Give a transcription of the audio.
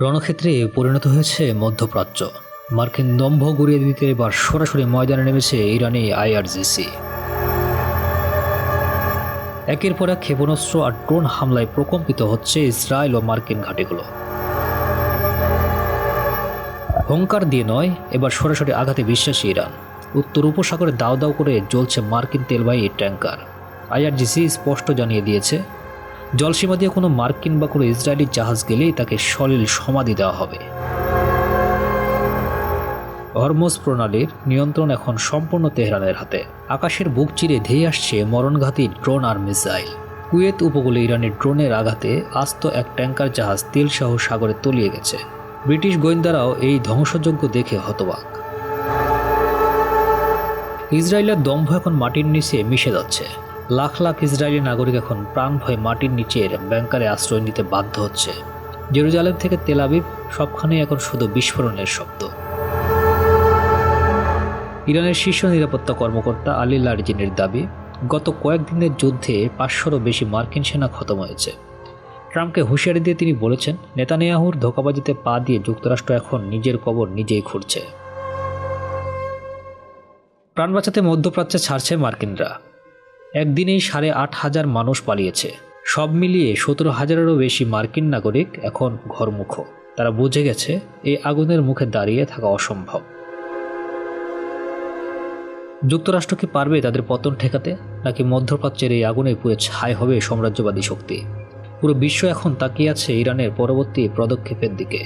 রণক্ষেত্রে পরিণত হয়েছে মধ্যপ্রাচ্য। মার্কিন দম্ভ গুঁড়িয়ে দিতে এবার সরাসরি ময়দানে নেমেছে ইরানি আইআরজিসি। একের পর এক ক্ষেপণাস্ত্র আর ড্রোন হামলায় প্রকম্পিত হচ্ছে ইসরায়েল ও মার্কিন ঘাঁটিগুলো। হুঙ্কার দিয়ে নয়, এবার সরাসরি আঘাতে বিশ্বাসী ইরান। উত্তর উপসাগরে দাও দাও করে জ্বলছে মার্কিন তেলবাহী ট্যাঙ্কার। আইআরজিসি স্পষ্ট জানিয়ে দিয়েছে, জলসীমা দিয়ে কোনো মার্কিন বা কোনো ইসরায়েলি জাহাজ গেলেই তাকে সলিল সমাধি দেওয়া হবে। হরমুজ প্রণালীর নিয়ন্ত্রণ এখন সম্পূর্ণ তেহরানের হাতে। আকাশের বুক চিরে ধেয়ে আসছে মরণঘাতী ড্রোন আর মিসাইল। কুয়েত উপকূলে ইরানের ড্রোনের আঘাতে আস্ত এক ট্যাঙ্কার জাহাজ তেলসহ সাগরে তলিয়ে গেছে। ব্রিটিশ গোয়েন্দারাও এই ধ্বংসযজ্ঞ দেখে হতবাক। ইসরায়েলের দম্ভ এখন মাটির নিচে মিশে যাচ্ছে। লাখ লাখ ইসরায়েলি নাগরিক এখন প্রাণ ভয়ে মাটির নিচের ব্যাংকারে আশ্রয় নিতে বাধ্য হচ্ছে। জেরুজালেম থেকে তেল আবিব সবখানে এখন শুধু বিস্ফোরণের শব্দ। ইরানের শীর্ষ নিরাপত্তা কর্মকর্তা আলী লারজিনের দাবি, গত কয়েকদিনের যুদ্ধে 500-রও বেশি মার্কিন সেনা খতম হয়েছে। ট্রাম্পকে হুঁশিয়ারি দিয়ে তিনি বলেছেন, নেতানিয়াহুর ধোঁকাবাজিতে পা দিয়ে যুক্তরাষ্ট্র এখন নিজের কবর নিজেই খুঁড়ছে। প্রাণ বাঁচাতে মধ্যপ্রাচ্যে ছাড়ছে মার্কিনরা। একদিনেই 8,500 মানুষ পালিয়েছে। সব মিলিয়ে 17,000-এরও বেশি মার্কিন নাগরিক এখন ঘরমুখ। তারা বুঝে গেছে এই আগুনের মুখে দাঁড়িয়ে থাকা অসম্ভব। যুক্তরাষ্ট্র কি পারবে তাদের পতন ঠেকাতে, নাকি মধ্যপ্রাচ্যের এই আগুনে পুড়ে ছাই হবে সাম্রাজ্যবাদী শক্তি? পুরো বিশ্ব এখন তাকিয়ে আছে ইরানের পরবর্তী পদক্ষেপের দিকে।